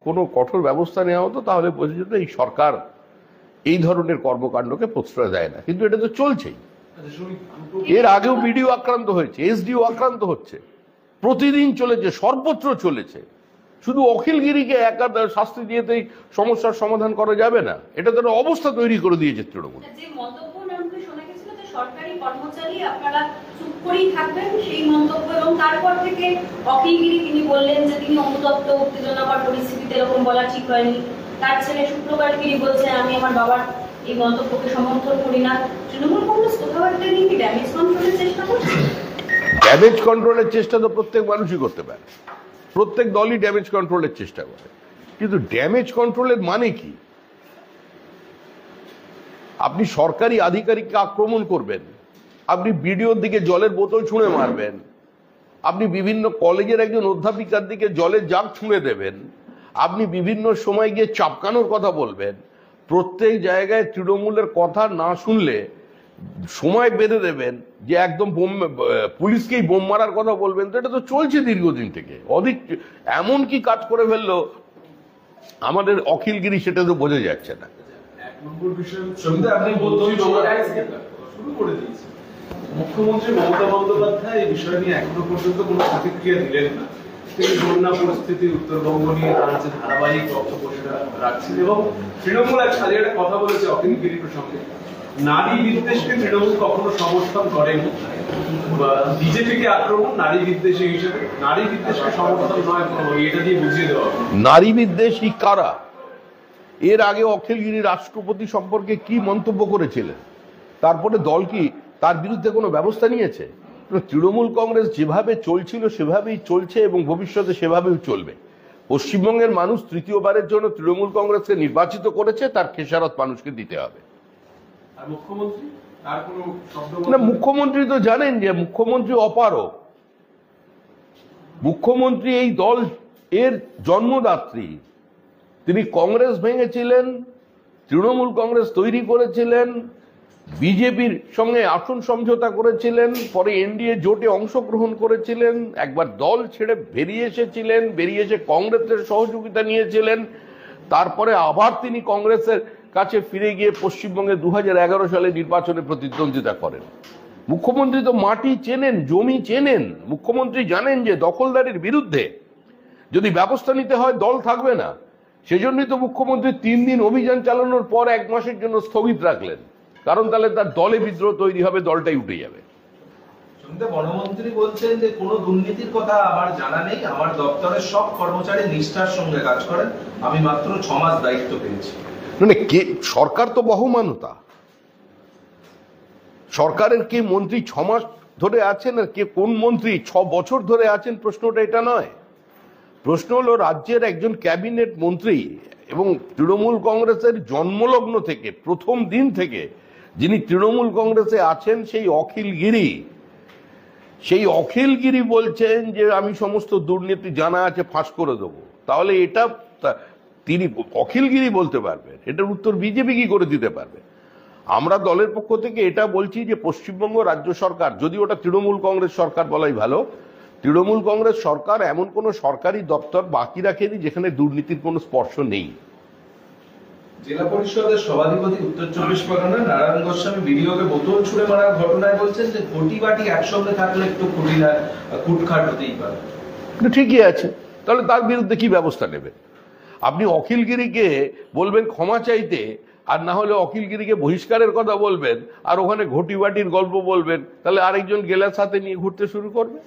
কোনো কঠোর ব্যবস্থা নেওয়া হতো তাহলে বোঝা যেত এই সরকার এই ধরনের কর্মকাণ্ডকে প্রশ্রয় দেয় না, কিন্তু এটা তো চলছেই। এর আগেও বিডিও আক্রান্ত হয়েছে, এসডিও আক্রান্ত হচ্ছে, প্রতিদিন চলেছে, সর্বত্র চলেছে। শুধু অখিলগিরিকে একা শাস্তি দিয়েতেই সমস্যার সমাধান করা যাবে না, এটা তো অবস্থা তৈরি করে দিয়েছে তৃণমূল। সরকারি কর্মচারী আপনারা চুপ করেই থাকবেন, সেই মন্তব্য, এবং তারপর থেকে অখিলগিরি তিনি বললেন যে তিনি অনুতপ্ত, উত্তেজনাকর পরিস্থিতিতে এরকম বলা ঠিক হয়নি। তার ছেলে শুক্রবার তিনি বলছেন আমি আমার বাবার এই মন্তব্যকে সমর্থন করি না। তৃণমূল কংগ্রেস কথাবার্তা নিয়ে কি ড্যামেজ কন্ট্রোলের চেষ্টা করছে? ড্যামেজ কন্ট্রোলের চেষ্টা তো প্রত্যেক মানুষই করতে পারে, প্রত্যেক দলই ড্যামেজ কন্ট্রোলের চেষ্টা করে, কিন্তু ড্যামেজ কন্ট্রোলের মানে কি? আপনি সরকারি আধিকারিককে আক্রমণ করবেন, আপনি বিডিওর দিকে জলের বোতল ছুঁড়ে মারবেন, আপনি বিভিন্ন কলেজের একজন অধ্যাপিকার দিকে জলের জাগ ছুঁড়ে দেবেন, আপনি বিভিন্ন সময় গিয়ে চাপকানোর কথা বলবেন, প্রত্যেক জায়গায় তৃণমূলের কথা না শুনলে সময় বেঁধে দেবেন যে একদম পুলিশকেই বোম মারার কথা বলবেন। তো এটা তো চলছে দীর্ঘদিন থেকে। অধিক এমন কি কাজ করে ফেললো আমাদের অখিলগিরি, সেটা তো বোঝা যাচ্ছে না। মুখ্যমন্ত্রী মমতা বন্দ্যোপাধ্যায় এই বিষয় নিয়ে এখনো পর্যন্ত কোনো প্রতিক্রিয়া দিলেন না। তিনি বন্যা পরিস্থিতি, উত্তরবঙ্গ নিয়ে তার যে ধারাবাহিক বক্তব্য সেটা রাখছেন, এবং তৃণমূল খালি একটা কথা বলেছে অখিলগিরি প্রসঙ্গে, নারী বিদ্বেষকে তৃণমূল কখনো সমর্থন করেনি। বিজেপিকে আক্রমণ নারী বিদ্বেষী হিসেবে, নারী বিদ্বেষকে সমর্থন নয়, এটা দিয়ে বুঝিয়ে দেওয়া। নারী বিদ্বেষী কারা? এর আগে অখিলগিরি রাষ্ট্রপতি সম্পর্কে কি মন্তব্য করেছিলেন? তারপরে দল কি তার বিরুদ্ধে কোনো ব্যবস্থা নিয়েছে? তৃণমূল কংগ্রেস যেভাবে চলছিল সেভাবেই চলছে এবং ভবিষ্যতে সেভাবেই চলবে। পশ্চিমবঙ্গের মানুষ তৃতীয়বারের জন্য তৃণমূল কংগ্রেসকে নির্বাচিত করেছে, তার খেসারত মানুষকে দিতে হবে। না, মুখ্যমন্ত্রী তো জানেন যে মুখ্যমন্ত্রী অপারগ, মুখ্যমন্ত্রী এই দল এর জন্মদাত্রী। তিনি কংগ্রেস ভেঙেছিলেন, তৃণমূল কংগ্রেস তৈরি করেছিলেন, বিজেপির সঙ্গে আসন সমঝোতা করেছিলেন, পরে এনডিএ জোটে অংশগ্রহণ করেছিলেন, একবার দল ছেড়ে বেরিয়ে এসেছিলেন, বেরিয়ে এসে কংগ্রেসের সহযোগিতা নিয়েছিলেন, তারপরে আবার তিনি কংগ্রেসের কাছে ফিরে গিয়ে পশ্চিমবঙ্গে 2011 সালে নির্বাচনে প্রতিদ্বন্দ্বিতা করেন। মুখ্যমন্ত্রী তো মাটি চেনেন, জমি চেনেন। মুখ্যমন্ত্রী জানেন যে দখলদারির বিরুদ্ধে যদি ব্যবস্থা নিতে হয় দল থাকবে না। সেজন্যই তো মুখ্যমন্ত্রী 3 দিন অভিযান চালানোর পর 1 মাসের জন্য স্থগিত রাখলেন, কারণ তাহলে তার দলে বিদ্রোহ তৈরি হবে, দলটাই উঠে যাবে। বনমন্ত্রী বলছেন যে কোনো দুর্নীতির কথা আমার জানা নেই, আমার দপ্তরের সব কর্মচারী নিষ্ঠার সঙ্গে কাজ করেন, আমি মাত্র 6 মাস দায়িত্ব পেয়েছি। মানে কে সরকার তো বহমানতা, সরকারের কে মন্ত্রী 6 মাস ধরে আছেন আর কে কোন মন্ত্রী 6 বছর ধরে আছেন, প্রশ্নটা এটা নয়। প্রশ্ন হলো রাজ্যের একজন ক্যাবিনেট মন্ত্রী এবং তৃণমূল কংগ্রেসের জন্মলগ্ন থেকে প্রথম দিন থেকে যিনি তৃণমূল কংগ্রেসে আছেন সেই অখিলগিরি বলছেন যে আমি সমস্ত দুর্নীতি জানা আছে, ফাঁস করে দেবো। তাহলে এটা তিনি অখিলগিরি বলতে পারবেন, এটার উত্তর বিজেপি কি করে দিতে পারবে? আমরা দলের পক্ষ থেকে এটা বলছি যে পশ্চিমবঙ্গ রাজ্য সরকার, যদি ওটা তৃণমূল কংগ্রেস সরকার বলাই ভালো, তৃণমূল কংগ্রেস সরকার এমন কোনো সরকারি দপ্তর বাকি রাখেনি যেখানে দুর্নীতির কোনো স্পর্শ নেই। জেলা পরিষদের সভাধিপতি উত্তর 24 পরগনা নারায়ণ গোস্বামী বিডিওকে বোতল ছুঁড়ে মারার ঘটনায় বলছেন যে ঘটি বাটি একসঙ্গে থাকলে একটু কুটখাট হতেই পারে। ঠিকই আছে, তাহলে তার বিরুদ্ধে কি ব্যবস্থা নেবেন? আপনি অখিলগিরিকে বলবেন ক্ষমা চাইতে, আর না হলে অখিলগিরিকে বহিষ্কারের কথা বলবেন, আর ওখানে ঘটি বাটির গল্প বলবেন, তাহলে আরেকজন গেলার সাথে নিয়ে ঘুরতে শুরু করবে।